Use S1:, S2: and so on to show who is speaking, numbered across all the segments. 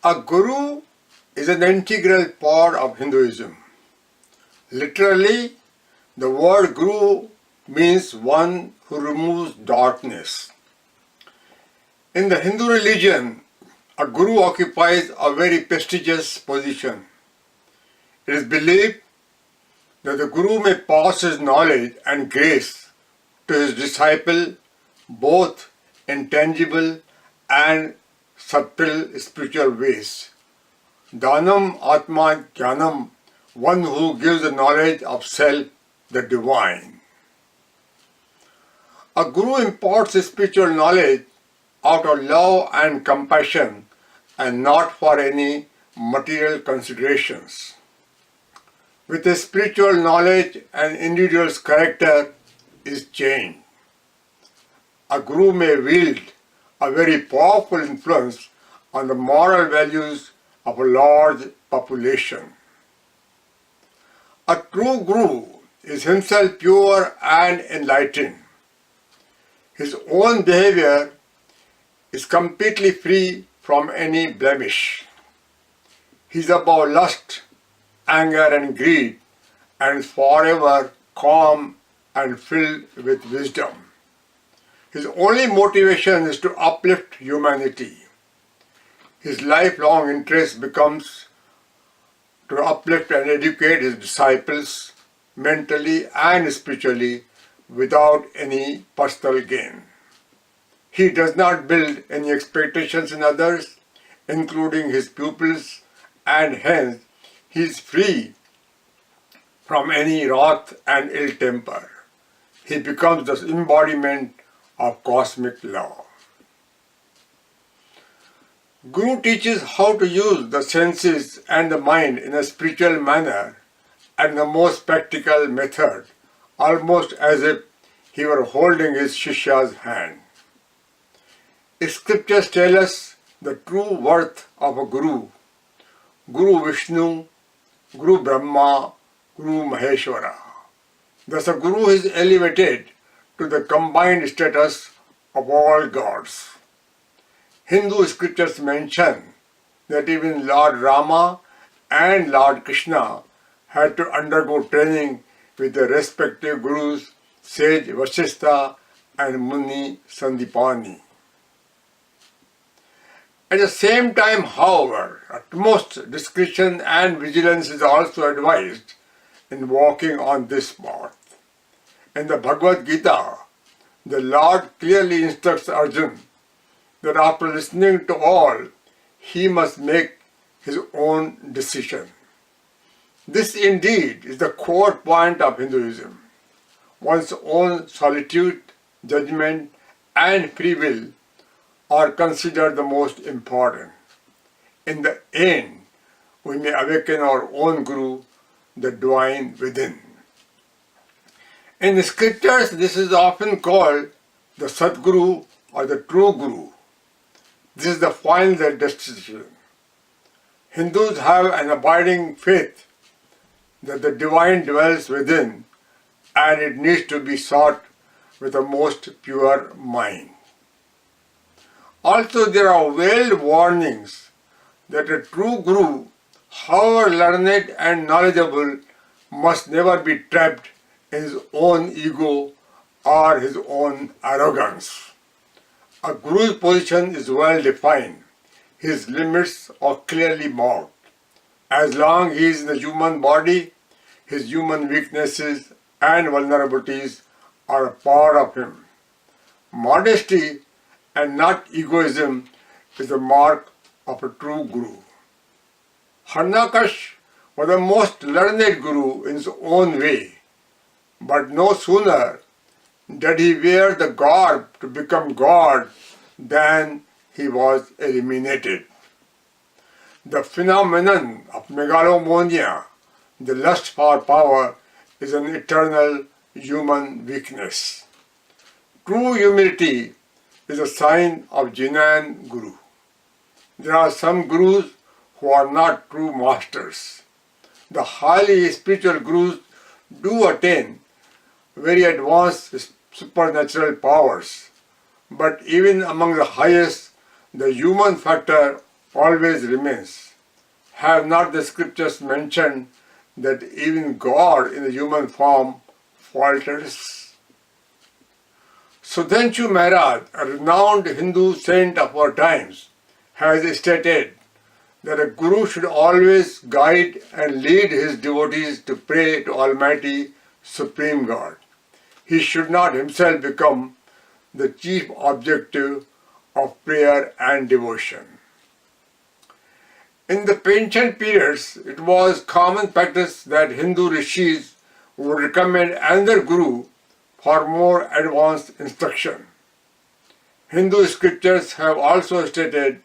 S1: A guru is an integral part of Hinduism. Literally, the word guru means one who removes darkness. In the Hindu religion, a guru occupies a very prestigious position. It is believed that the guru may pass his knowledge and grace to his disciple both in tangible and subtle spiritual ways. Danam, atma, jnanam, one who gives the knowledge of self, the divine. A guru imparts spiritual knowledge out of love and compassion and not for any material considerations. With a spiritual knowledge, an individual's character is changed. A guru may wield a very powerful influence on the moral values of a large population. A true guru is himself pure and enlightened. His own behavior is completely free from any blemish. He is above lust, anger and greed, and forever calm and filled with wisdom. His only motivation is to uplift humanity. His lifelong interest becomes to uplift and educate his disciples mentally and spiritually without any personal gain. He does not build any expectations in others, including his pupils, and hence he is free from any wrath and ill temper. He becomes the embodiment of cosmic law. Guru teaches how to use the senses and the mind in a spiritual manner and the most practical method, almost as if he were holding his Shishya's hand. Scriptures tell us the true worth of a guru. Guru Vishnu, Guru Brahma, Guru Maheshwara. Thus a guru is elevated to the combined status of all gods. Hindu scriptures mention that even Lord Rama and Lord Krishna had to undergo training with their respective gurus, sage Vasistha and Muni Sandipani. At the same time, however, utmost discretion and vigilance is also advised in walking on this path. In the Bhagavad Gita, the Lord clearly instructs Arjuna that after listening to all, he must make his own decision. This indeed is the core point of Hinduism. One's own solitude, judgment, and free will are considered the most important. In the end, we may awaken our own guru, the divine within. In the scriptures, this is often called the Sadguru or the true guru. This is the final destination. Hindus have an abiding faith that the divine dwells within and it needs to be sought with the most pure mind. Also, there are veiled warnings that a true guru, however learned and knowledgeable, must never be trapped in his own ego or his own arrogance. A guru's position is well defined. His limits are clearly marked. As long as he is in the human body, his human weaknesses and vulnerabilities are a part of him. Modesty and not egoism is the mark of a true guru. Harnakash was the most learned guru in his own way, but no sooner did he wear the garb to become God than he was eliminated. The phenomenon of megalomania, the lust for power, is an eternal human weakness. True humility is a sign of jnanam guru. There are some gurus who are not true masters. The highly spiritual gurus do attain very advanced supernatural powers, but even among the highest, the human factor always remains. Have not the scriptures mentioned that even God in the human form falters? Sudhanshu Maharaj, a renowned Hindu saint of our times, has stated that a guru should always guide and lead his devotees to pray to Almighty Supreme God. He should not himself become the chief objective of prayer and devotion. In the ancient periods, it was common practice that Hindu rishis would recommend another guru for more advanced instruction. Hindu scriptures have also stated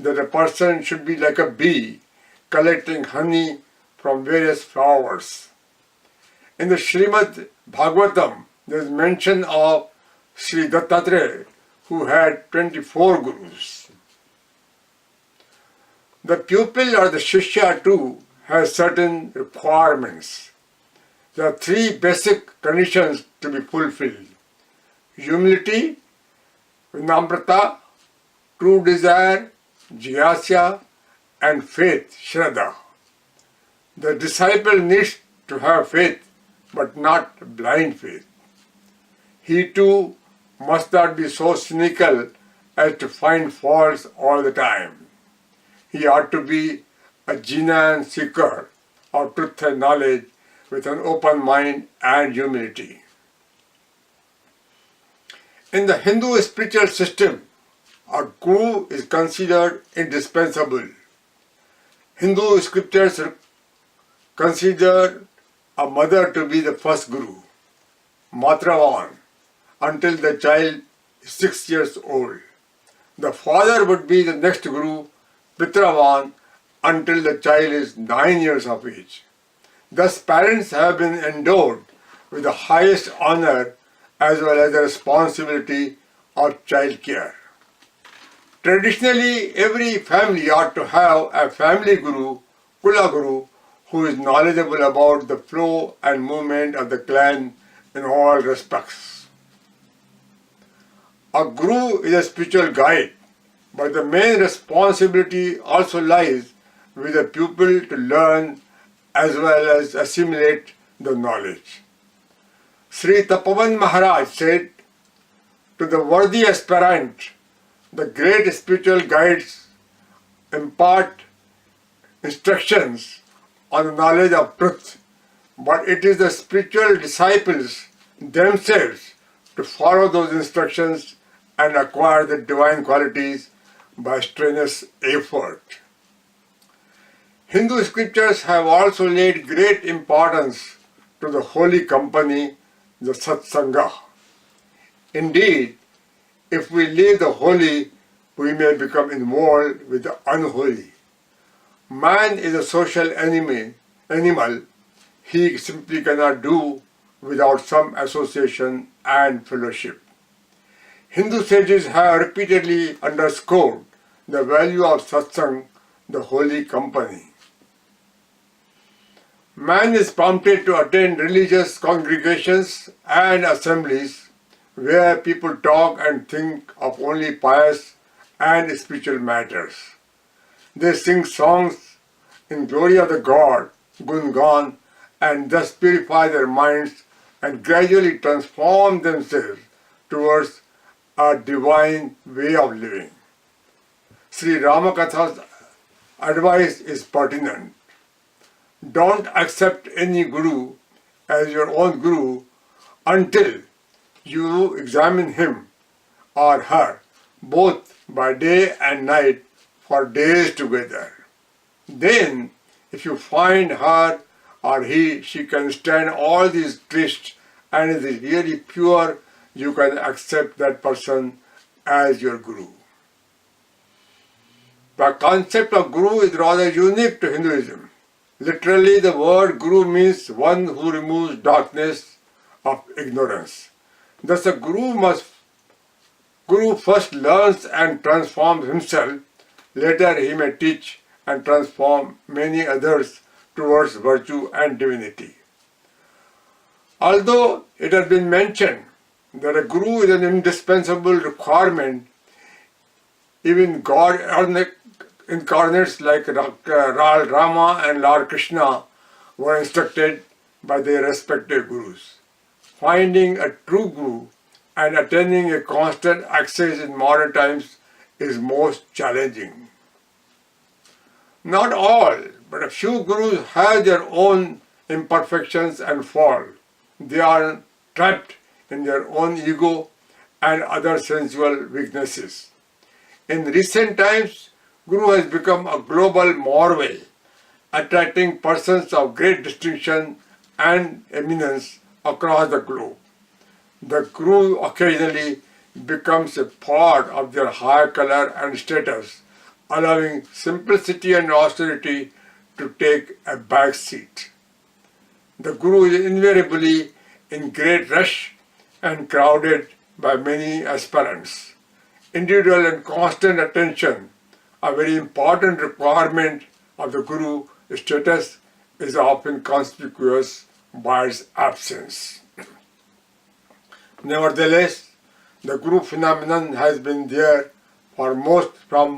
S1: that a person should be like a bee collecting honey from various flowers. In the Srimad Bhagavatam, there is mention of Sri Dattatreya, who had 24 gurus. The pupil or the shishya too has certain requirements. There are three basic conditions to be fulfilled: humility, vinamrata, true desire, jnana, and faith, shraddha. The disciple needs to have faith, but not blind faith. He too must not be so cynical as to find faults all the time. He ought to be a jnanam seeker of truth and knowledge with an open mind and humility. In the Hindu spiritual system, a guru is considered indispensable. Hindu scriptures consider a mother to be the first guru, Matravan, until the child is 6 years old. The father would be the next guru, Pitravan, until the child is 9 years of age. Thus, parents have been endowed with the highest honor as well as the responsibility of child care. Traditionally, every family ought to have a family guru, Kula Guru, who is knowledgeable about the flow and movement of the clan in all respects. A guru is a spiritual guide, but the main responsibility also lies with the pupil to learn as well as assimilate the knowledge. Sri Tapavan Maharaj said, to the worthy aspirant, the great spiritual guides impart instructions on the knowledge of truth, but it is the spiritual disciples themselves to follow those instructions and acquire the divine qualities by strenuous effort. Hindu scriptures have also laid great importance to the holy company, the Satsanga. Indeed, if we leave the holy, we may become involved with the unholy. Man is a social animal. He simply cannot do without some association and fellowship. Hindu sages have repeatedly underscored the value of satsang, the holy company. Man is prompted to attend religious congregations and assemblies where people talk and think of only pious and spiritual matters. They sing songs in glory of the God, Gungan, and thus purify their minds and gradually transform themselves towards a divine way of living. Sri Ramakatha's advice is pertinent. Don't accept any guru as your own guru until you examine him or her both by day and night for days together. Then, if you find her or she can stand all these tests and is really pure, you can accept that person as your guru. The concept of guru is rather unique to Hinduism. Literally, the word guru means one who removes darkness of ignorance. Thus, a guru first learns and transforms himself. Later, he may teach and transform many others towards virtue and divinity. Although it has been mentioned that a guru is an indispensable requirement, even God incarnates like Lord Rama and Lord Krishna were instructed by their respective gurus. Finding a true guru and attaining a constant access in modern times is most challenging. Not all, but a few gurus have their own imperfections and fall. They are trapped in their own ego and other sensual weaknesses. In recent times, Guru has become a global marvel, attracting persons of great distinction and eminence across the globe. The Guru occasionally becomes a part of their high color and status, allowing simplicity and austerity to take a back seat. The Guru is invariably in great rush and crowded by many aspirants. Individual and constant attention, a very important requirement of the Guru status, is often conspicuous by its absence. Nevertheless, the Guru phenomenon has been there from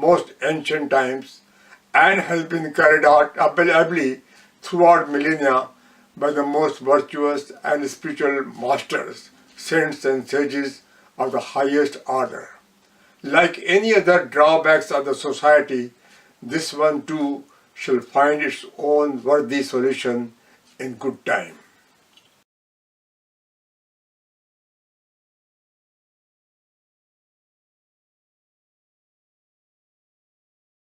S1: most ancient times and has been carried out ably throughout millennia by the most virtuous and spiritual masters, saints and sages of the highest order. Like any other drawbacks of the society, this one too shall find its own worthy solution in good time.